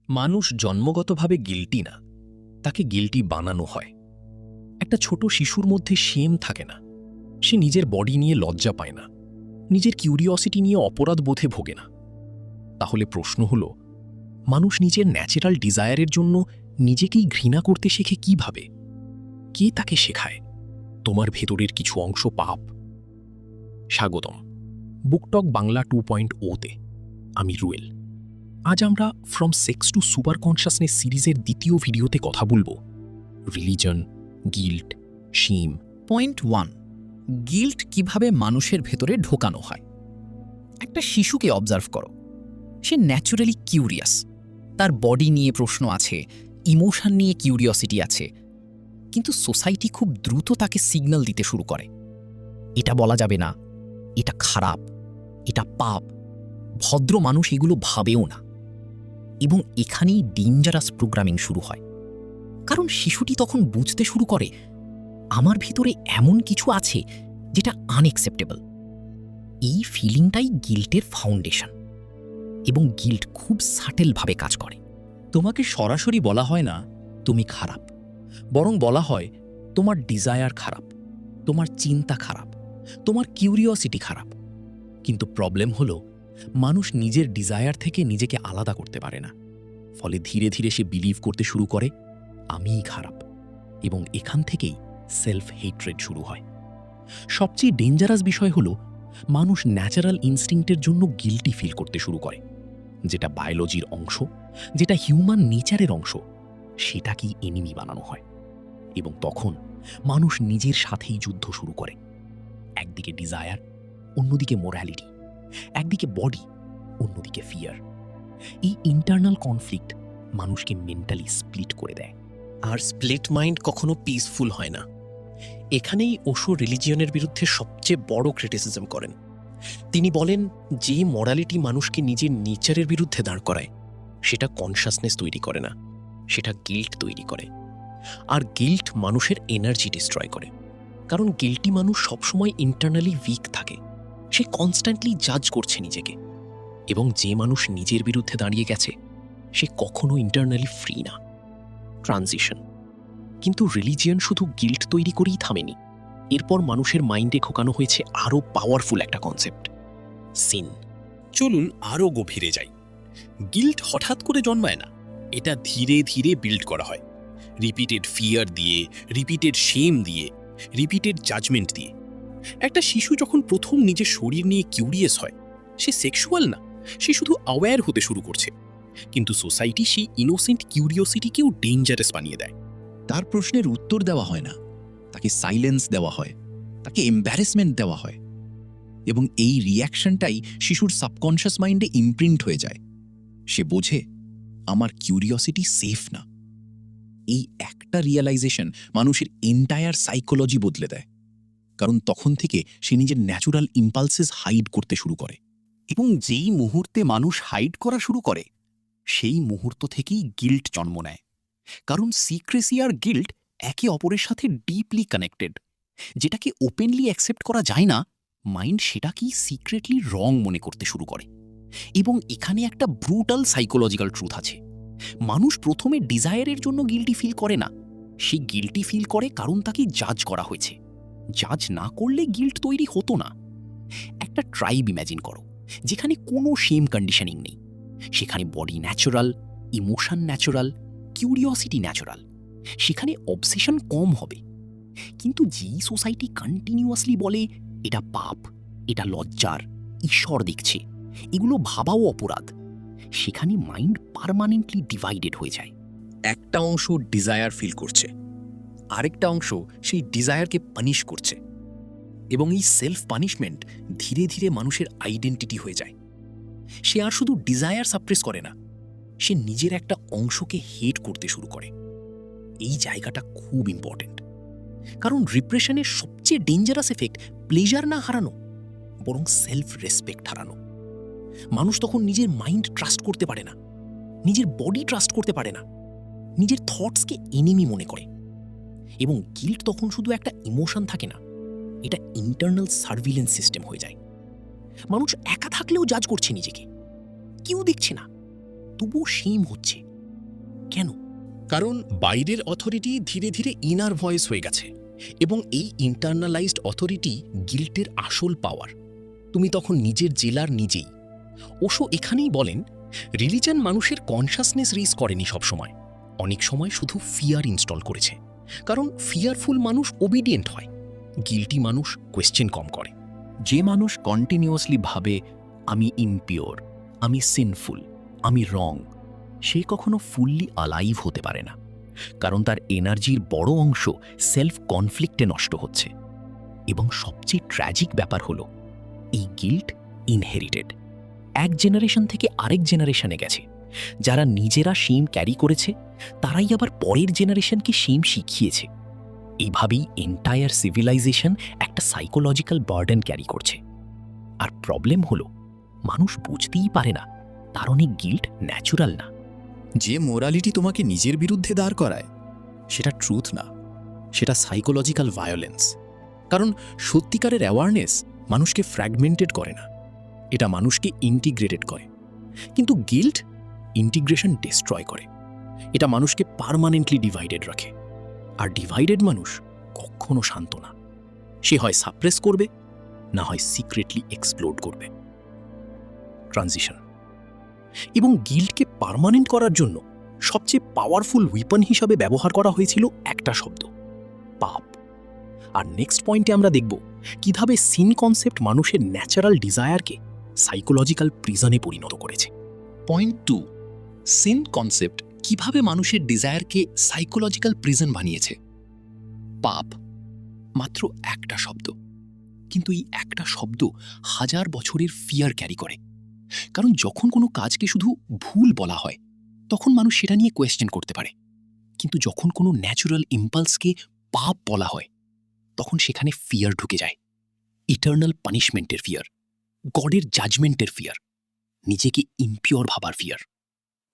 মানুষ জন্মগতভাবে গিল্টি না, তাকে গিল্টি বানানো হয়। একটা ছোট শিশুর মধ্যে শেম থাকে না, সে নিজের বডি নিয়ে লজ্জা পায় না, নিজের কিউরিওসিটি নিয়ে অপরাধ বোধে ভোগে না। তাহলে প্রশ্ন হল, মানুষ নিজের ন্যাচারাল ডিজায়ারের জন্য নিজেকেই ঘৃণা করতে শেখে কিভাবে? কে তাকে শেখায়? তোমার ভেতরের কিছু অংশ পাপ। স্বাগতম বুকটক বাংলা 2.0-তে। আমি রুয়েল। আজ আমরা from sex to super consciousness সিরিজের দ্বিতীয় ভিডিওতে কথা বলবো religion, guilt, shame. Point 1, guilt কিভাবে মানুষের ভেতরে ঢোকানো হয়। একটা শিশুকে অবজার্ভ করো। সে ন্যাচুরালি কিউরিয়াস, তার বডি নিয়ে প্রশ্ন আছে, ইমোশন নিয়ে কিউরিওসিটি আছে, কিন্তু সোসাইটি খুব দ্রুত তাকে সিগন্যাল দিতে শুরু করে। এটা বলা যাবে না, এটা খারাপ, এটা পাপ। ভদ্র মানুষ এগুলো ভাবেও না। এবং এখানেই ডেঞ্জারাস প্রোগ্রামিং শুরু হয়। কারণ শিশুটি তখন বুঝতে শুরু করে, আমার ভিতরে এমন কিছু আছে যেটা আনএক্সেপ্টেবল। এই ফিলিংটাই গিল্টের ফাউন্ডেশন। এবং গিল্ট খুব সাটেলভাবে কাজ করে। তোমাকে সরাসরি বলা হয় না তুমি খারাপ, বরং বলা হয় তোমার ডিজায়ার খারাপ, তোমার চিন্তা খারাপ, তোমার কিউরিওসিটি খারাপ। কিন্তু প্রবলেম হলো, মানুষ নিজের ডিজায়ার থেকে নিজেকে আলাদা করতে পারে না। ফলে ধীরে ধীরে সে বিলিভ করতে শুরু করে আমিই খারাপ, এবং এখান থেকেই সেলফ হেট্রেড শুরু হয়। সবচেয়ে ডেঞ্জারাস বিষয় হলো, মানুষ ন্যাচারাল ইনস্টিংক্টের জন্য গিল্টি ফিল করতে শুরু করে, যেটা বায়োলজির অংশ, যেটা হিউম্যান নেচারের অংশ, সেটাকেই এনিমি বানানো হয়। এবং তখন মানুষ নিজের সাথেই যুদ্ধ শুরু করে। একদিকে ডিজায়ার, অন্যদিকে মোরালিটি, একদিকে বডি, অন্যদিকে ফিয়ার। এই ইন্টারনাল কনফ্লিক্ট মানুষকে মেন্টালি স্প্লিট করে দেয়। আর স্প্লিট মাইন্ড কখনো পিসফুল হয় না। এখানেই ওশো রিলিজিয়নের বিরুদ্ধে সবচেয়ে বড় ক্রিটিসিজম করেন। তিনি বলেন, যে মরালিটি মানুষকে নিজের নেচারের বিরুদ্ধে দাঁড় করায়, সেটা কনশাসনেস তৈরি করে না, সেটা গিল্ট তৈরি করে। আর গিল্ট মানুষের এনার্জি ডিস্ট্রয় করে। কারণ গিল্টি মানুষ সবসময় ইন্টারনালি উইক থাকে, সে কনস্ট্যান্টলি জাজ করছে নিজেকে। এবং যে মানুষ নিজের বিরুদ্ধে দাঁড়িয়ে গেছে, সে কখনো ইন্টারনালি ফ্রি না। ট্রানজিশন। কিন্তু রিলিজিয়ন শুধু গিল্ট তৈরি করেই থামেনি। এরপর মানুষের মাইন্ডে ঢোকানো হয়েছে আরও পাওয়ারফুল একটা কনসেপ্ট, সিন। চলুন আরও গভীরে যাই। গিল্ট হঠাৎ করে জন্মায় না, এটা ধীরে ধীরে বিল্ড করা হয়। রিপিটেড ফিয়ার দিয়ে, রিপিটেড শেম দিয়ে, রিপিটেড জাজমেন্ট দিয়ে। একটা শিশু যখন প্রথম নিজের শরীর নিয়ে কিউরিয়াস হয়, সে সেক্সুয়াল না, সে শুধু অ্যাওয়্যার হতে শুরু করছে। কিন্তু সোসাইটি সেই ইনোসেন্ট কিউরিওসিটিকেও ডেঞ্জারাস বানিয়ে দেয়। তার প্রশ্নের উত্তর দেওয়া হয় না, তাকে সাইলেন্স দেওয়া হয়, তাকে এম্বারেসমেন্ট দেওয়া হয়। এবং এই রিয়াকশনটাই শিশুর সাবকনশিয়াস মাইন্ডে ইমপ্রিন্ট হয়ে যায়। সে বোঝে, আমার কিউরিওসিটি সেফ না। এই একটা রিয়েলাইজেশন মানুষের এন্টায়ার সাইকোলজি বদলে দেয়। কারণ তখন থেকে সে নিজের ন্যাচুরাল ইম্পালসেস হাইড করতে শুরু করে। এবং যেই মুহূর্তে মানুষ হাইড করা শুরু করে, সেই মুহূর্ত থেকেই গিল্ট জন্ম নেয়। কারণ সিক্রেসি আর গিল্ট একে অপরের সাথে ডিপলি কানেক্টেড। যেটাকে ওপেনলি অ্যাকসেপ্ট করা যায় না, মাইন্ড সেটাকেই সিক্রেটলি রং মনে করতে শুরু করে। এবং এখানে একটা ব্রুটাল সাইকোলজিক্যাল ট্রুথ আছে। মানুষ প্রথমে ডিজায়ারের জন্য গিল্টি ফিল করে না, সে গিল্টি ফিল করে কারণ তাকে জাজ করা হয়েছে। জাজ না করলে গিল্ট তৈরি হতো না। একটা ট্রাইব ইম্যাজিন করো, যেখানে কোনো শেম কন্ডিশনিং নেই। সেখানে body natural, emotion natural, curiosity natural. সেখানে অবসেশন কম হবে। কিন্তু যেই সোসাইটি কন্টিনিউয়াসলি বলে এটা পাপ, এটা লজ্জার, ঈশ্বর দেখছে, এগুলো ভাবাও অপরাধ, সেখানে মাইন্ড পার্মানেন্টলি ডিভাইডেড হয়ে যায়। একটা অংশ ডিজায়ার ফিল করছে, আরেকটা অংশ সেই ডিজায়ারকে পানিশ করছে। এবং এই সেলফ পানিশমেন্ট ধীরে ধীরে মানুষের আইডেন্টিটি হয়ে যায়। সে আর শুধু ডিজায়ার সাপ্রেস করে না, সে নিজের একটা অংশকে হেট করতে শুরু করে। এই জায়গাটা খুব ইম্পর্টেন্ট, কারণ রিপ্রেশনের সবচেয়ে ডেঞ্জারাস এফেক্ট প্লেজার না হারানো, বরং সেলফ রেসপেক্ট হারানো। মানুষ তখন নিজের মাইন্ড ট্রাস্ট করতে পারে না, নিজের বডি ট্রাস্ট করতে পারে না, নিজের থটসকে এনিমি মনে করে। এবং গিল্ট তখন শুধু একটা ইমোশন থাকে না, এটা ইন্টারনাল সার্ভিলেন্স সিস্টেম হয়ে যায়। মানুষ একা থাকলেও জাজ করছে নিজেকে, কেউ দেখছে না, তবুও শেম হচ্ছে, কেন? কারণ বাইরের অথরিটি ধীরে ধীরে ইনার ভয়েস হয়ে গেছে, এবং এই ইন্টারনালাইজড অথরিটি গিল্টের আসল পাওয়ার। তুমি তখন নিজের জেলার নিজেই। ওশো এখানেই বলেন, রিলিজন মানুষের কনসাসনেস রেজ করেনি সবসময়, অনেক সময় শুধু ফিয়ার ইনস্টল করেছে। কারণ ফিয়ারফুল মানুষ ওবিডিয়েন্ট হয়, গিল্টি মানুষ কোয়েশ্চেন কম করে। যে মানুষ কন্টিনিউয়াসলি ভাবে আমি ইমপিওর, আমি সিনফুল, আমি রং, সে কখনো ফুললি অ্যালাইভ হতে পারে না, কারণ তার এনার্জির বড় অংশ সেলফ কনফ্লিক্টে নষ্ট হচ্ছে। এবং সবচেয়ে ট্র্যাজিক ব্যাপার হলো, এই গিল্ট ইনহেরিটেড, এক জেনারেশন থেকে আরেক জেনারেশনে গেছে। যারা নিজেরা শেম ক্যারি করেছে, তারাই আবার পরের জেনারেশনকে শেম শিখিয়েছে। এইভাবেই এন্টায়ার সিভিলাইজেশন একটা সাইকোলজিক্যাল বার্ডেন ক্যারি করছে। আর প্রবলেম হলো, মানুষ বুঝতেই পারে না তার অনেক গিল্ট ন্যাচুরাল না। যে মোরালিটি তোমাকে নিজের বিরুদ্ধে দাঁড় করায়, সেটা ট্রুথ না, সেটা সাইকোলজিক্যাল ভায়োলেন্স। কারণ সত্যিকারের অ্যাওয়ারনেস মানুষকে ফ্র্যাগমেন্টেড করে না, এটা মানুষকে ইন্টিগ্রেটেড করে। কিন্তু গিল্ট ইন্টিগ্রেশন ডিস্ট্রয় করে, এটা মানুষকে পার্মানেন্টলি ডিভাইডেড রাখে। আর ডিভাইডেড মানুষ কখনো শান্ত না, সে হয় সাপ্রেস করবে, না হয় সিক্রেটলি এক্সপ্লোড করবে। ট্রানজিশন। এবং গিল্টকে পার্মানেন্ট করার জন্য সবচেয়ে পাওয়ারফুল উইপন হিসাবে ব্যবহার করা হয়েছিল একটা শব্দ, পাপ। আর নেক্সট পয়েন্টে আমরা দেখব কিভাবে সিন কনসেপ্ট মানুষের ন্যাচারাল ডিজায়ারকে সাইকোলজিক্যাল প্রিজনে পরিণত করেছে। পয়েন্ট 2, সিন কনসেপ্ট কিভাবে মানুষের ডিজায়ারকে সাইকোলজিক্যাল প্রিজন বানিয়েছে। পাপ মাত্র একটা শব্দ, কিন্তু এই একটা শব্দ হাজার বছরের ফিয়ার ক্যারি করে। কারণ যখন কোনো কাজকে শুধু ভুল বলা হয়, তখন মানুষ সেটা নিয়ে কোয়েশ্চেন করতে পারে। কিন্তু যখন কোনো ন্যাচুরাল ইম্পালসকে পাপ বলা হয়, তখন সেখানে ফিয়ার ঢুকে যায়। ইটার্নাল পানিশমেন্টের ফিয়ার, গডের জাজমেন্টের ফিয়ার, নিজেকে ইমপিওর ভাবার ফিয়ার।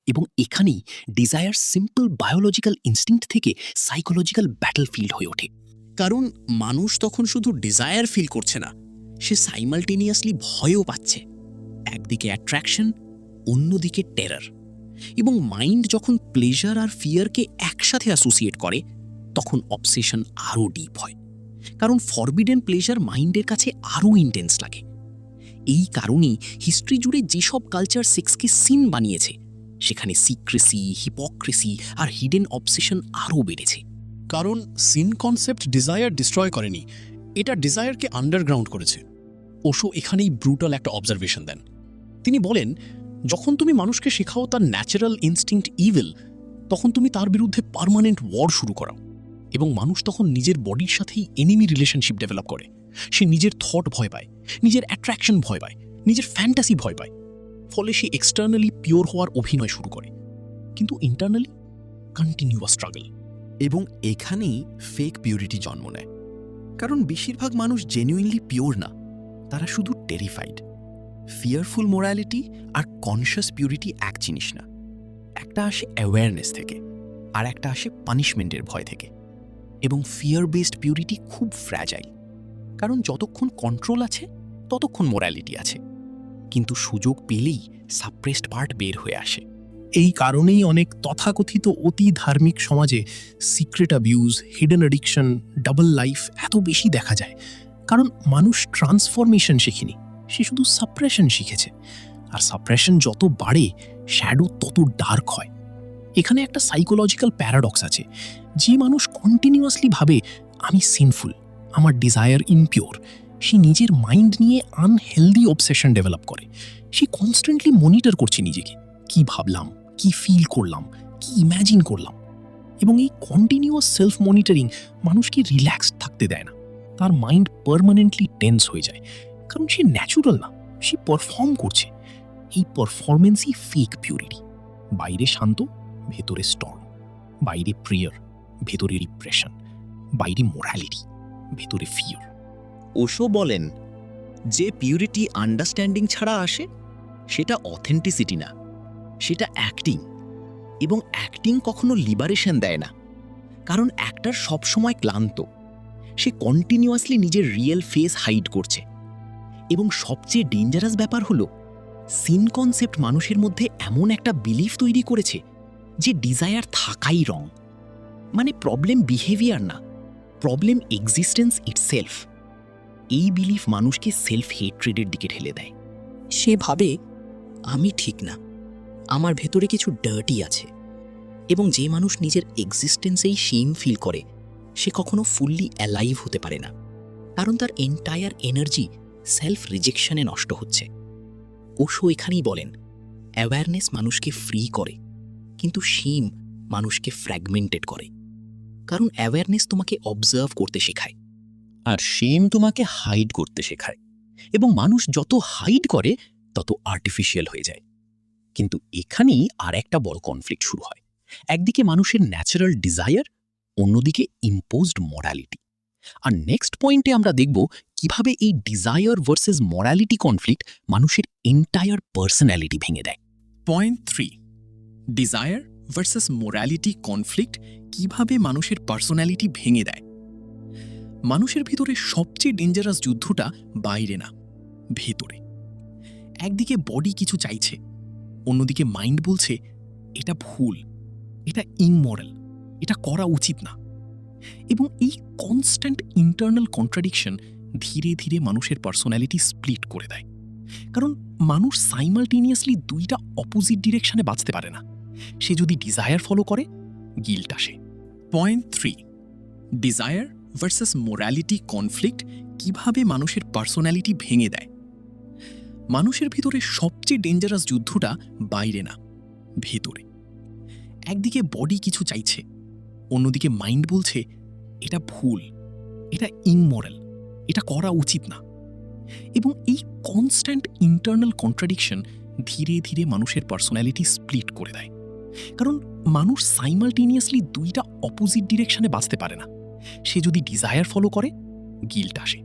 এবং এখানেই ডিজায়ার সিম্পল বায়োলজিক্যাল ইনস্টিংক্ট থেকে সাইকোলজিক্যাল ব্যাটলফিল্ড হয়ে ওঠে। কারণ মানুষ তখন শুধু ডিজায়ার ফিল করছে না, সে সাইমালটেনিয়াসলি ভয়ও পাচ্ছে। একদিকে অ্যাট্রাকশন, অন্যদিকে টেরার। এবং মাইন্ড যখন প্লেজার আর ফিয়ারকে একসাথে অ্যাসোসিয়েট করে, তখন অবসেশন আরও ডিপ হয়। কারণ ফরবিডেন প্লেজার মাইন্ডের কাছে আরও ইন্টেন্স লাগে। এই কারণেই হিস্ট্রি জুড়ে যেসব কালচার সেক্সকে সিন বানিয়েছে, সেখানে সিক্রেসি, হিপোক্রেসি আর হিডেন অবসেশন আরও বেড়েছে। কারণ সিন কনসেপ্ট ডিজায়ার ডিস্ট্রয় করেনি, এটা ডিজায়ারকে আন্ডারগ্রাউন্ড করেছে। ওশো এখানেই ব্রুটাল একটা অবজারভেশন দেন। তিনি বলেন, যখন তুমি মানুষকে শেখাও তার ন্যাচারাল ইনস্টিংক্ট ইভিল, তখন তুমি তার বিরুদ্ধে পার্মানেন্ট ওয়ার শুরু করাও। এবং মানুষ তখন নিজের বডির সাথেই এনিমি রিলেশনশিপ ডেভেলপ করে। সে নিজের থট ভয় পায়, নিজের অ্যাট্রাকশন ভয় পায়, নিজের ফ্যান্টাসি ভয় পায়। ফলে সে এক্সটার্নালি পিওর হওয়ার অভিনয় শুরু করে, কিন্তু ইন্টারনালি কন্টিনিউয়াস স্ট্রাগল। এবং এখানেই ফেক পিউরিটি জন্ম নেয়। কারণ বেশিরভাগ মানুষ জেনুইনলি পিওর না, তারা শুধু টেরিফাইড। ফিয়ারফুল মোরালিটি আর কনশিয়াস পিউরিটি এক জিনিস না। একটা আসে অ্যাওয়ারনেস থেকে, আর একটা আসে পানিশমেন্টের ভয় থেকে। এবং ফিয়ার বেসড পিউরিটি খুব ফ্র্যাজাইল, কারণ যতক্ষণ কন্ট্রোল আছে ততক্ষণ মোরালিটি আছে, কিন্তু সুযোগ পেলেই সাপ্রেসড পার্ট বের হয়ে আসে। এই কারণেই অনেক তথাকথিত অতি ধার্মিক সমাজে secret abuse, hidden addiction, double life এত বেশি দেখা যায়। কারণ মানুষ ট্রান্সফরমেশন শেখেনি, সে শুধু সাপ্রেশন শিখেছে। আর সাপ্রেশন যত বাড়ে, শ্যাডো তত ডার্ক হয়। এখানে একটা সাইকোলজিক্যাল প্যারাডক্স আছে। যে মানুষ কন্টিনিউয়াসলি ভাবে আমি সিনফুল, আমার ডিজায়ার ইমপিওর, সে নিজের মাইন্ড নিয়ে আনহেলদি অবসেশন ডেভেলপ করে। সে কনস্ট্যান্টলি মনিটর করছে নিজেকে, কি ভাবলাম, কি ফিল করলাম, কি ইম্যাজিন করলাম। এবং এই কন্টিনিউয়াস সেলফ মনিটরিং মানুষকে রিল্যাক্সড থাকতে দেয় না। তার মাইন্ড পার্মানেন্টলি টেন্স হয়ে যায়, কারণ সে ন্যাচুরাল না, সে পারফর্ম করছে। এই পারফরমেন্সই ফেক পিউরিটি। বাইরে শান্ত, ভেতরে স্টর্ম। বাইরে প্রেয়ার, ভেতরে রিপ্রেশন। বাইরে মোরালিটি, ভেতরে ফিয়ার। ওশো বলেন, যে পিউরিটি আন্ডারস্ট্যান্ডিং ছাড়া আসে, সেটা অথেন্টিসিটি না, সেটা অ্যাক্টিং। এবং অ্যাক্টিং কখনো লিবারেশন দেয় না, কারণ অ্যাক্টর সবসময় ক্লান্ত, সে কন্টিনিউয়াসলি নিজের রিয়েল ফেস হাইড করছে। এবং সবচেয়ে ডেঞ্জারাস ব্যাপার হলো, সিন কনসেপ্ট মানুষের মধ্যে এমন একটা বিলিফ তৈরি করেছে যে ডিজায়ার থাকাই রং। মানে প্রবলেম বিহেভিয়ার না, প্রবলেম এক্সিস্টেন্স ইটসেলফ। এই বিলিফ মানুষকে সেলফ হেট্রেডের দিকে ঠেলে দেয়। সে ভাবে আমি ঠিক না, আমার ভেতরে কিছু ডার্টি আছে। এবং যে মানুষ নিজের এক্সিস্টেন্সেই শেম ফিল করে সে কখনো ফুললি অ্যালাইভ হতে পারে না, কারণ তার এন্টায়ার এনার্জি সেলফ রিজেকশনে নষ্ট হচ্ছে। ওশো এখানেই বলেন, অ্যাওয়ারনেস মানুষকে ফ্রি করে, কিন্তু শেম মানুষকে ফ্র্যাগমেন্টেড করে। কারণ অ্যাওয়ারনেস তোমাকে অবজার্ভ করতে শেখায়, আর শেম তোমাকে হাইড করতে শেখায়। এবং মানুষ যত হাইড করে তত আর্টিফিশিয়াল হয়ে যায়। কিন্তু এখানেই আর একটা বড় কনফ্লিক্ট শুরু হয়। একদিকে মানুষের ন্যাচারাল ডিজায়ার, অন্যদিকে ইম্পোজড মরালিটি। আর নেক্সট পয়েন্টে আমরা দেখব কিভাবে এই ডিজায়ার ভার্সেস মরালিটি কনফ্লিক্ট মানুষের এন্টায়ার পার্সোনালিটি ভেঙে দেয়। Point 3, desire versus morality conflict কিভাবে মানুষের পার্সোনালিটি ভেঙে দেয়। মানুষের ভিতরে সবচেয়ে ডেঞ্জারাস যুদ্ধটা বাইরে না, ভেতরে। একদিকে বডি কিছু চাইছে, অন্যদিকে মাইন্ড বলছে এটা ভুল, এটা ইমমরাল, এটা করা উচিত না। এবং এই কনস্ট্যান্ট ইন্টারনাল কন্ট্রাডিকশন ধীরে ধীরে মানুষের পার্সোনালিটি স্প্লিট করে দেয়। কারণ মানুষ সাইমালটেনিয়াসলি দুইটা অপোজিট ডিরেকশনে বাঁচতে পারে না। সে যদি ডিজায়ার ফলো করে, গিল্ট আসে। Point 3, desire versus morality conflict কিভাবে মানুষের পার্সোনালিটি ভেঙে দেয়। মানুষের ভিতরে সবচেয়ে ডেঞ্জারাস যুদ্ধটা বাইরে না, ভেতরে। একদিকে বডি কিছু চাইছে, অন্যদিকে মাইন্ড বলছে এটা ভুল, এটা ইমমরাল, এটা করা উচিত না। এবং এই কনস্ট্যান্ট ইন্টারনাল কন্ট্রাডিকশন ধীরে ধীরে মানুষের পার্সোনালিটি স্প্লিট করে দেয়। কারণ মানুষ সাইমালটেনিয়াসলি দুইটা অপোজিট ডিরেকশনে বাঁচতে পারে না। সে যদি ডিজায়ার ফলো করে, গিল্ট আসে।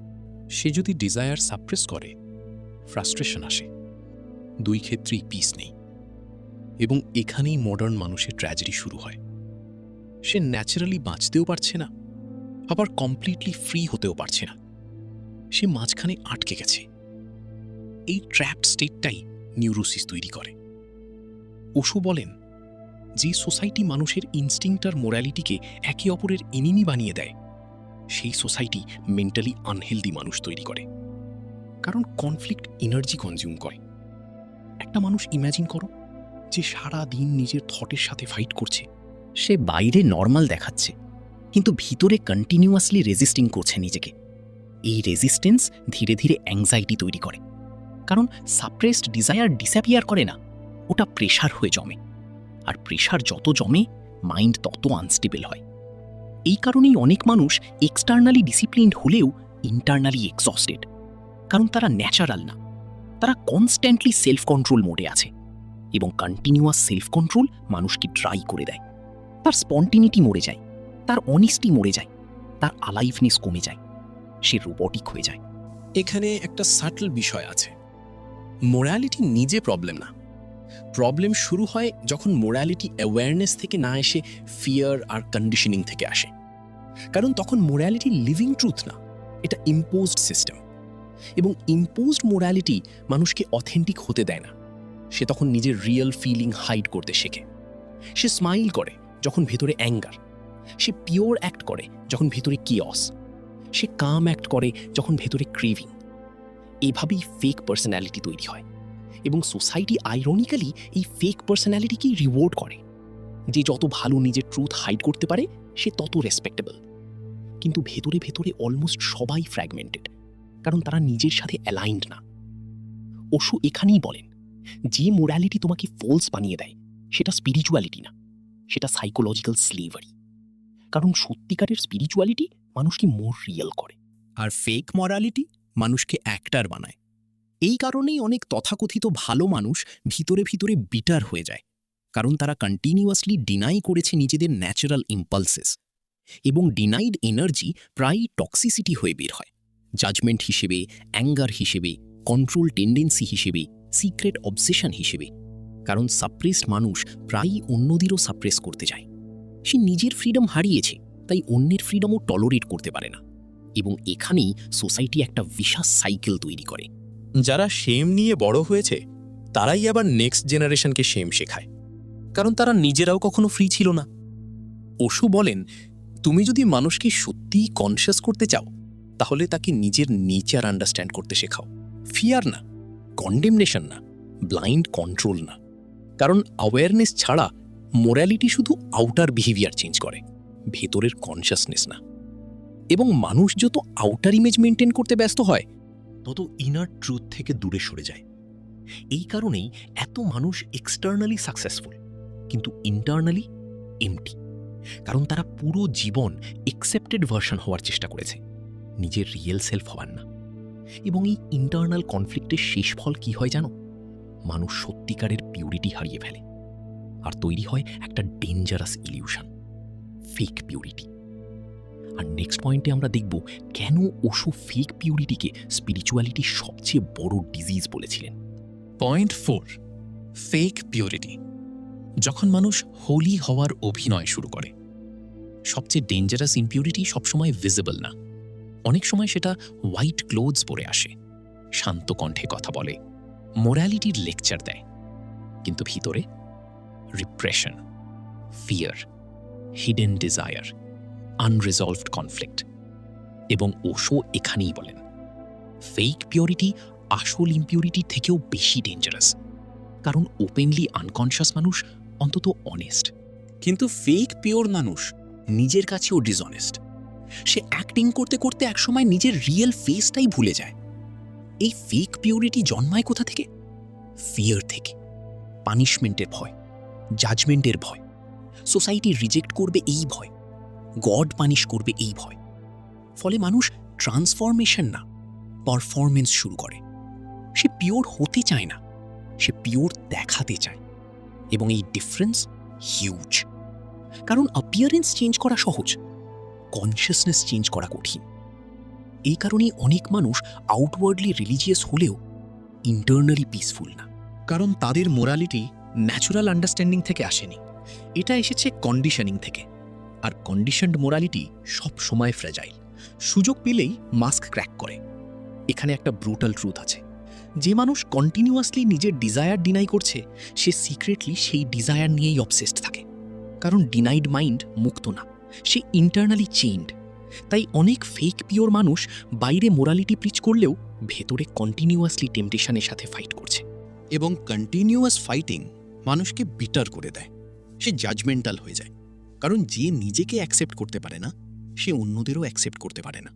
সে যদি ডিজায়ার সাপ্রেস করে, ফ্রাস্ট্রেশন আসে। দুই ক্ষেত্রেই পিস নেই। এবং এখানেই মডার্ন মানুষের ট্র্যাজেডি শুরু হয়। সে ন্যাচারালি বাঁচতেও পারছে না, আবার কমপ্লিটলি ফ্রি হতেও পারছে না। সে মাঝখানে আটকে গেছে। এই ট্র্যাপড স্টেটটাই নিউরোসিস তৈরি করে। ওশো বলেন, যে সোসাইটি মানুষের ইনস্টিংক্ট আর মোরালিটিকে একে অপরের এনিমি বানিয়ে দেয়, সেই সোসাইটি মেন্টালি আনহেলদি মানুষ তৈরি করে। কারণ কনফ্লিক্ট এনার্জি কনজিউম করে। একটা মানুষ ইম্যাজিন করো যে সারা দিন নিজের থটের সাথে ফাইট করছে। সে বাইরে নর্মাল দেখাচ্ছে, কিন্তু ভিতরে কন্টিনিউয়াসলি রেজিস্টিং করছে নিজেকে। এই রেজিস্ট্যান্স ধীরে ধীরে অ্যাংজাইটি তৈরি করে। কারণ সাপ্রেসড ডিজায়ার ডিসঅ্যাপিয়ার করে না, ওটা প্রেশার হয়ে জমে। আর প্রেশার যত জমে, মাইন্ড তত আনস্টেবল হয়। এই কারণেই অনেক মানুষ এক্সটার্নালি ডিসিপ্লিনড হলেও ইন্টারনালি এক্সস্টেড। কারণ তারা ন্যাচারাল না, তারা কনস্ট্যান্টলি সেলফ কন্ট্রোল মোডে আছে। এবং কন্টিনিউয়াস সেলফ কন্ট্রোল মানুষকে ড্রাই করে দেয়। তার স্পন্টিনিটি মরে যায়, তার অনেস্টি মরে যায়, তার অ্যালাইভনেস কমে যায়, সে রোবটিক হয়ে যায়। এখানে একটা সাটল বিষয় আছে। মোরালিটি নিজে প্রবলেম না। প্রবলেম শুরু হয় যখন মোরালিটি অ্যাওয়ারনেস থেকে না এসে ফিয়ার আর কন্ডিশনিং থেকে আসে। কারণ তখন মোরালিটি লিভিং ট্রুথ না, এটা ইম্পোজড সিস্টেম। এবং ইম্পোজড মোরালিটি মানুষকে অথেন্টিক হতে দেয় না। সে তখন নিজের রিয়েল ফিলিং হাইড করতে শেখে। সে স্মাইল করে যখন ভেতরে অ্যাঙ্গার, সে পিওর অ্যাক্ট করে যখন ভেতরে কিয়স, সে কাম অ্যাক্ট করে যখন ভেতরে ক্রেভিং। এভাবেই ফেক পার্সোনালিটি তৈরি হয়। এবং সোসাইটি আইরনিক্যালি এই ফেক পার্সোনালিটিকেই রিওয়ার্ড করে। যে যত ভালো নিজের ট্রুথ হাইড করতে পারে সে তত রেসপেক্টেবল। কিন্তু ভেতরে ভেতরে অলমোস্ট সবাই ফ্র্যাগমেন্টেড, কারণ তারা নিজের সাথে অ্যালাইন্ড না। ওশো এখানেই বলেন, যে মোরালিটি তোমাকে ফলস বানিয়ে দেয় সেটা স্পিরিচুয়ালিটি না, সেটা সাইকোলজিক্যাল স্লেভারি। কারণ সত্যিকারের স্পিরিচুয়ালিটি মানুষকে মোর রিয়েল করে, আর ফেক মরালিটি মানুষকে অ্যাক্টার বানায়। এই কারণেই অনেক তথাকথিত ভালো মানুষ ভিতরে ভিতরে বিটার হয়ে যায়, কারণ তারা কন্টিনিউয়াসলি ডিনাই করেছে নিজেদের ন্যাচারাল ইম্পালসেস। এবং ডিনাইড এনার্জি প্রায়ই টক্সিসিটি হয়ে বের হয়, জাজমেন্ট হিসেবে, অ্যাঙ্গার হিসেবে, কন্ট্রোল টেন্ডেন্সি হিসেবে, সিক্রেট অবসেশন হিসেবে। কারণ সাপ্রেসড মানুষ প্রায়ই অন্যদেরও সাপ্রেস করতে যায়। সে নিজের ফ্রিডম হারিয়েছে, তাই অন্যের ফ্রিডমও টলারেট করতে পারে না। এবং এখানেই সোসাইটি একটা ভিশাস সাইকেল তৈরি করে। যারা শেম নিয়ে বড় হয়েছে তারাই আবার নেক্সট জেনারেশনকে শেম শেখায়। কারণ তারা নিজেরাও কখনো ফ্রি ছিল না। ওশো বলেন, তুমি যদি মানুষকে সত্যিই কনসিয়াস করতে চাও তাহলে তাকে নিজের নেচার আন্ডারস্ট্যান্ড করতে শেখাও। ফিয়ার না, কন্ডেমনেশন না, ব্লাইন্ড কন্ট্রোল না। কারণ অ্যাওয়ারনেস ছাড়া মোরালিটি শুধু আউটার বিহেভিয়ার চেঞ্জ করে, ভেতরের কনসিয়াসনেস না। এবং মানুষ যত আউটার ইমেজ মেনটেন করতে ব্যস্ত হয় তত ইনার ট্রুথ থেকে দূরে সরে যায়। এই কারণেই এত মানুষ এক্সটার্নালি সাকসেসফুল কিন্তু ইন্টারনালি এমটি, কারণ তারা পুরো জীবন একসেপ্টেড ভার্সন হওয়ার চেষ্টা করেছে, নিজের রিয়েল সেলফ হওয়ার না। এবং এই ইন্টারনাল কনফ্লিক্টের শেষ ফল কি হয় জানো? মানুষ সত্যিকারের পিউরিটি হারিয়ে ফেলে আর তৈরি হয় একটা ডেঞ্জারাস ইলিউশন, ফেক পিউরিটি। আর নেক্সট পয়েন্টে আমরা দেখব কেন ওশো ফেক পিউরিটিকে স্পিরিচুয়ালিটির সবচেয়ে বড় ডিজিজ বলেছিলেন। Point 4, fake purity. যখন মানুষ হোলি হওয়ার অভিনয় শুরু করে, সবচেয়ে ডেঞ্জারাস ইমপিউরিটি সবসময় ভিজিবল না। অনেক সময় সেটা হোয়াইট ক্লোথস পরে আসে, শান্ত কণ্ঠে কথা বলে, মোরালিটির লেকচার দেয়, কিন্তু ভিতরে repression, fear, hidden desire, unresolved conflict. এবং ওশো এখানেই বলেন, ফেক পিউরিটি আসল ইমপিউরিটির থেকেও বেশি ডেঞ্জারাস, কারণ ওপেনলি আনকনশিয়াস মানুষ অন্তত অনেস্ট, কিন্তু ফেক পিওর মানুষ নিজের কাছেও ডিসঅনেস্ট। সে অ্যাক্টিং করতে করতে একসময় নিজের রিয়েল ফেসটাই ভুলে যায়। এই ফেক পিউরিটি জন্মায় কোথা থেকে? ফিয়ার থেকে, পানিশমেন্টের ভয়, জাজমেন্টের ভয়, সোসাইটি রিজেক্ট করবে এই ভয়, গড পানিশ করবে এই ভয়। ফলে মানুষ ট্রান্সফরমেশন না, পারফরমেন্স শুরু করে। সে পিওর হতে চায় না, সে পিওর দেখাতে চায়। এবং এই ডিফারেন্স হিউজ, কারণ অ্যাপিয়ারেন্স চেঞ্জ করা সহজ, কনসিয়াসনেস চেঞ্জ করা কঠিন। এই কারণেই অনেক মানুষ আউটওয়ার্ডলি রিলিজিয়াস হলেও ইন্টারনালি পিসফুল না, কারণ তাদের মোরালিটি ন্যাচুরাল আন্ডারস্ট্যান্ডিং থেকে আসেনি, এটা এসেছে কন্ডিশনিং থেকে। আর কন্ডিশনড মোরালিটি সব সময় ফ্র্যাজাইল, সুযোগ পেলেই মাস্ক ক্র্যাক করে। এখানে একটা ব্রুটাল ট্রুথ আছে, যে মানুষ কন্টিনিউয়াসলি নিজের ডিজায়ার ডিনাই করছে সে সিক্রেটলি সেই ডিজায়ার নিয়েই অবসেসড থাকে। কারণ ডিনাইড মাইন্ড মুক্ত না, সে ইন্টারনালি চেইনড। তাই অনেক ফেক পিওর মানুষ বাইরে মোরালিটি প্রিচ করলেও ভেতরে কন্টিনিউয়াসলি টেম্পটেশনের সাথে ফাইট করছে। এবং কন্টিনিউয়াস ফাইটিং মানুষকে বিটার করে দেয়, সে জাজমেন্টাল হয়ে যায়। কারণ যে নিজেকে অ্যাকসেপ্ট করতে পারে না সে অন্যদেরও অ্যাকসেপ্ট করতে পারে না।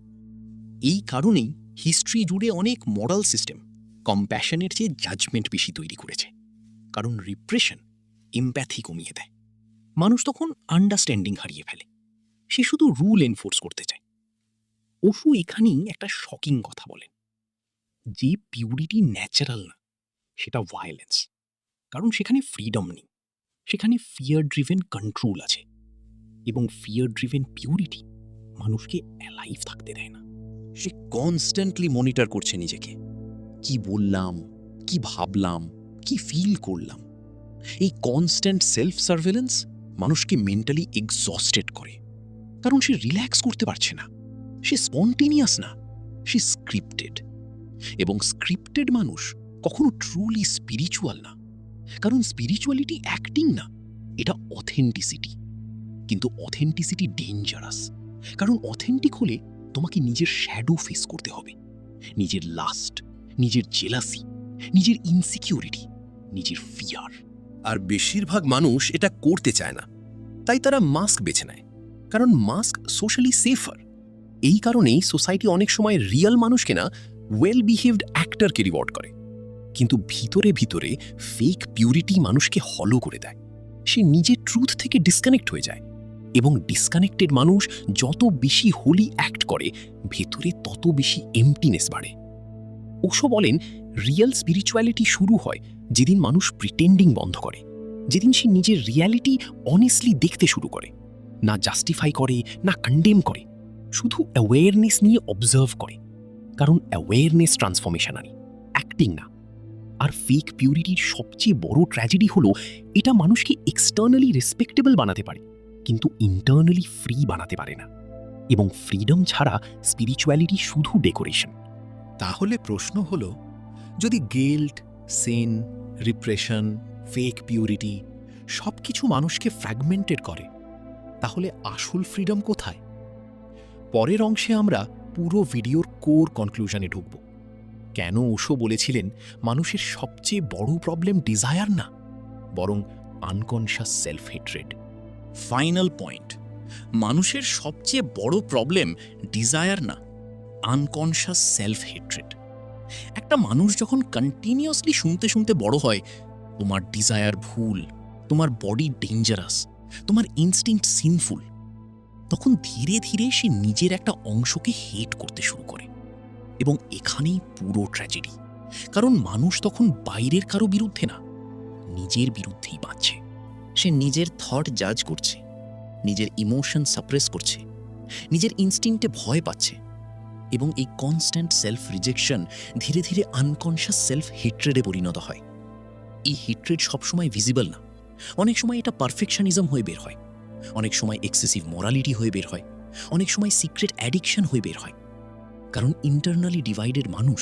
এই কারণেই হিস্ট্রি জুড়ে অনেক মরাল সিস্টেম কম্প্যাশনের চেয়ে জাজমেন্ট বেশি তৈরি করেছে, কারণ রিপ্রেশন এমপ্যাথি কমিয়ে দেয়। মানুষ তখন আন্ডারস্ট্যান্ডিং হারিয়ে ফেলে, সে শুধু রুল এনফোর্স করতে চায়। ওশো এখানেই একটা শকিং কথা বলেন, যে পিউরিটি ন্যাচারাল না সেটা ভায়োলেন্স, কারণ সেখানে ফ্রিডম নেই, সেখানে ফিয়ার ড্রিভেন কন্ট্রোল আছে। এবং ফিয়ার ড্রিভেন পিউরিটি মানুষকে অ্যালাইভ থাকতে দেয় না, সে কনস্ট্যান্টলি মনিটর করছে নিজেকে, কি বললাম, কি ভাবলাম, কি ফিল করলাম। এই কনস্ট্যান্ট সেলফ সার্ভেলেন্স মানুষকে মেন্টালি এক্সস্টেড করে, কারণ সে রিল্যাক্স করতে পারছে না, সে স্পন্টেনিয়াস না, সে স্ক্রিপ্টেড। এবং স্ক্রিপ্টেড মানুষ কখনো ট্রুলি স্পিরিচুয়াল না, কারণ স্পিরিচুয়ালিটি অ্যাক্টিং না, এটা অথেন্টিসিটি। কিন্তু অথেন্টিসিটি ডেঞ্জারাস, কারণ অথেন্টিক হলে তোমাকে নিজের শ্যাডো ফেস করতে হবে, নিজের লাস্ট, নিজের জেলাসি, নিজের ইনসিকিউরিটি, নিজের ফিয়ার। আর বেশিরভাগ মানুষ এটা করতে চায় না, তাই তারা মাস্ক বেছে নেয়, কারণ মাস্ক সোশ্যালি সেফার। এই কারণেই সোসাইটি অনেক সময় রিয়েল মানুষকে না, ওয়েল বিহেভড অ্যাক্টরকে রিওয়ার্ড করে, কিন্তু ভিতরে ভিতরে ফেক পিউরিটি মানুষকে হলো করে দেয়। সে নিজের ট্রুথ থেকে ডিসকানেক্ট হয়ে যায়, এবং ডিসকানেক্টেড মানুষ যত বেশি হোলি অ্যাক্ট করে ভেতরে তত বেশি এমটিনেস বাড়ে। ওশো বলেন, রিয়েল স্পিরিচুয়ালিটি শুরু হয় যেদিন মানুষ প্রিটেন্ডিং বন্ধ করে, যেদিন সে নিজের রিয়ালিটি অনেস্টলি দেখতে শুরু করে, না জাস্টিফাই করে, না কন্ডেম করে, শুধু অ্যাওয়ারনেস নিয়ে অবজার্ভ করে। কারণ অ্যাওয়ারনেস ট্রান্সফরমেশন আনে, অ্যাক্টিং না। আর ফেক পিউরিটির সবচেয়ে বড় ট্র্যাজেডি হলো এটা মানুষকে এক্সটার্নালি রেসপেক্টেবল বানাতে পারে, কিন্তু ইন্টারনালি ফ্রি বানাতে পারে না। এবং ফ্রিডম ছাড়া স্পিরিচুয়ালিটি শুধু ডেকোরেশন। তাহলে প্রশ্ন হলো, যদি guilt, sin, repression, fake purity সবকিছু মানুষকে ফ্র্যাগমেন্টেড করে, তাহলে আসল ফ্রিডম কোথায়? পরের অংশে আমরা পুরো ভিডিওর কোর কনক্লুশনে ঢুকব। কেন ওশো বলেছিলেন মানুষের সবচেয়ে বড় প্রবলেম ডিজায়ার না, বরং unconscious self hatred. Final point, মানুষের সবচেয়ে বড় প্রবলেম ডিজায়ার না, আনকনশাস সেলফ হেট্রেড। একটা মানুষ যখন কন্টিনিউয়াসলি শুনতে শুনতে বড় হয় তোমার ডিজায়ার ভুল, তোমার বডি ডেঞ্জারাস, তোমার ইনস্টিংক্ট সিনফুল, তখন ধীরে ধীরে সে নিজের একটা অংশকে হেট করতে শুরু করে। এবং এখানেই পুরো ট্র্যাজেডি, কারণ মানুষ তখন বাইরের কারো বিরুদ্ধে না, নিজের বিরুদ্ধেই বাঁচছে। সে নিজের থট জাজ করছে, নিজের ইমোশন সাপ্রেস করছে, নিজের ইনস্টিংক্টে ভয় পাচ্ছে। এবং এই কনস্ট্যান্ট সেলফ রিজেকশন ধীরে ধীরে আনকনশাস সেলফ হেট্রেডে পরিণত হয়। এই হেট্রেড সবসময় ভিজিবল না, অনেক সময় এটা পারফেকশনিজম হয়ে বের হয়, অনেক সময় এক্সেসিভ মোরালিটি হয়ে বের হয়, অনেক সময় সিক্রেট অ্যাডিকশন হয়ে বের হয়। কারণ ইন্টারনালি ডিভাইডেড মানুষ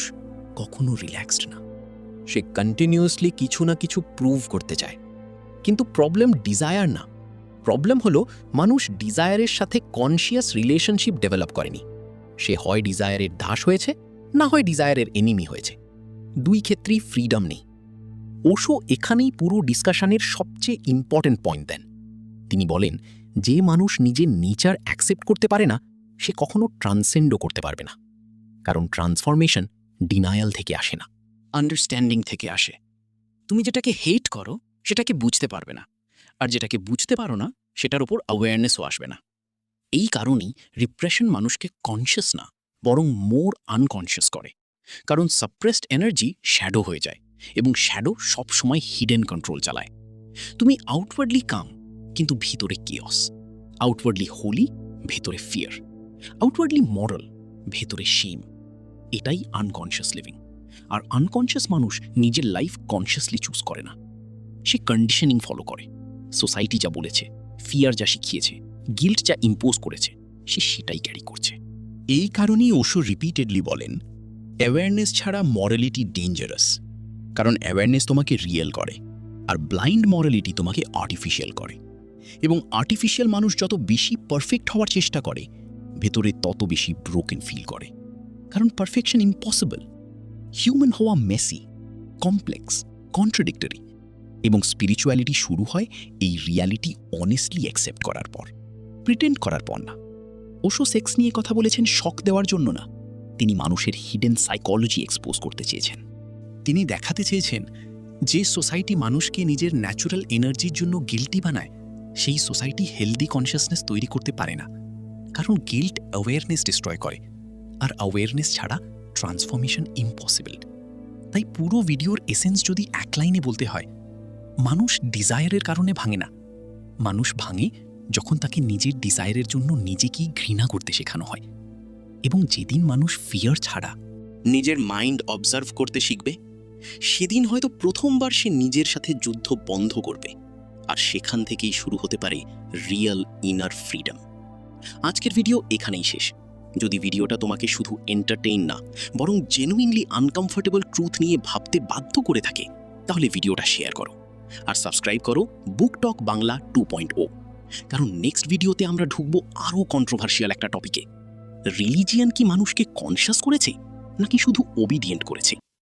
কখনো রিল্যাক্সড না, সে কন্টিনিউয়াসলি কিছু না কিছু প্রুভ করতে চায়। কিন্তু প্রবলেম ডিজায়ার না, প্রবলেম হলো মানুষ ডিজায়ারের সাথে কনশিয়াস রিলেশনশিপ ডেভেলপ করেনি। সে হয় ডিজায়ারের দাস হয়েছে, না হয় ডিজায়ারের এনিমি হয়েছে। দুই ক্ষেত্রেই ফ্রিডম নেই। ওশো এখানেই পুরো ডিসকাশনের সবচেয়ে ইম্পর্ট্যান্ট পয়েন্ট দেন। তিনি বলেন, যে মানুষ নিজের নেচার অ্যাকসেপ্ট করতে পারে না, সে কখনো ট্রান্সেন্ডও করতে পারবে না। কারণ ট্রান্সফরমেশন ডিনায়াল থেকে আসে না, আন্ডারস্ট্যান্ডিং থেকে আসে। তুমি যেটাকে হেট করো সেটাকে বুঝতে পারবে না, আর যেটাকে বুঝতে পারো না সেটার উপর অ্যাওয়ারনেসও আসবে না। এই কারণেই রিপ্রেশন মানুষকে কনশিয়াস না, বরং মোর আনকনশিয়াস করে। কারণ সাপ্রেসড এনার্জি শ্যাডো হয়ে যায়, এবং শ্যাডো সবসময় হিডেন কন্ট্রোল চালায়। তুমি আউটওয়ার্ডলি কাম, কিন্তু ভিতরে কিয়স। আউটওয়ার্ডলি হোলি, ভেতরে ফিয়ার। আউটওয়ার্ডলি মরাল, ভেতরে শেম। এটাই আনকনশিয়াস লিভিং। আর আনকনশিয়াস মানুষ নিজের লাইফ কনশিয়াসলি চুজ করে না, সে কন্ডিশনিং ফলো করে। সোসাইটি যা বলেছে, ফিয়ার যা শিখিয়েছে, গিল্ট যা ইম্পোজ করেছে, সে সেটাই ক্যারি করছে। এই কারণেই ওশো রিপিটেডলি বলেন, অ্যাওয়ারনেস ছাড়া মরালিটি ডেঞ্জারাস। কারণ অ্যাওয়ারনেস তোমাকে রিয়েল করে, আর ব্লাইন্ড মরালিটি তোমাকে আর্টিফিশিয়াল করে। এবং আর্টিফিশিয়াল মানুষ যত বেশি পারফেক্ট হওয়ার চেষ্টা করে, ভেতরে তত বেশি ব্রোকেন ফিল করে। কারণ পারফেকশন ইম্পসিবল। হিউম্যান হওয়া মেসি, কমপ্লেক্স, কন্ট্রাডিক্টরি। এবং স্পিরিচুয়ালিটি শুরু হয় এই রিয়ালিটি অনেস্টলি অ্যাকসেপ্ট করার পর, প্রিটেন্ড করার পর না। ওশো সেক্স নিয়ে কথা বলেছেন শক দেওয়ার জন্য না, তিনি মানুষের হিডেন সাইকোলজি এক্সপোজ করতে চেয়েছেন। তিনি দেখাতে চেয়েছেন যে সোসাইটি মানুষকে নিজের ন্যাচুরাল এনার্জির জন্য গিল্টি বানায়, সেই সোসাইটি হেলদি কনশিয়াসনেস তৈরি করতে পারে না। কারণ গিল্ট অ্যাওয়ারনেস ডিস্ট্রয় করে, আর অ্যাওয়ারনেস ছাড়া ট্রান্সফরমেশন ইম্পসিবল। তাই পুরো ভিডিওর এসেন্স যদি এক লাইনে বলতে হয়, মানুষ ডিজায়ারের কারণে ভাঙে না, মানুষ ভাঙে যখন তাকে নিজের ডিজায়ারের জন্য নিজেকেই ঘৃণা করতে শেখানো হয়। এবং যেদিন মানুষ ফিয়ার ছাড়া নিজের মাইন্ড অবজার্ভ করতে শিখবে, সেদিন হয়তো প্রথমবার সে নিজের সাথে যুদ্ধ বন্ধ করবে। আর সেখান থেকেই শুরু হতে পারে রিয়েল ইনার ফ্রিডম। আজকের ভিডিও এখানেই শেষ। যদি ভিডিওটা তোমাকে শুধু এন্টারটেইন না, বরং জেনুইনলি আনকমফোর্টেবল ট্রুথ নিয়ে ভাবতে বাধ্য করে থাকে, তাহলে ভিডিওটা শেয়ার করো আর সাবস্ক্রাইব করো বুক টক বাংলা 2.0। কারণ নেক্সট ভিডিওতে আমরা ঢুকবো আরও কন্ট্রোভার্সিয়াল একটা টপিকে। রিলিজিয়ান কি মানুষকে কনশাস করেছে, নাকি শুধু ওবিডিয়েন্ট করেছে?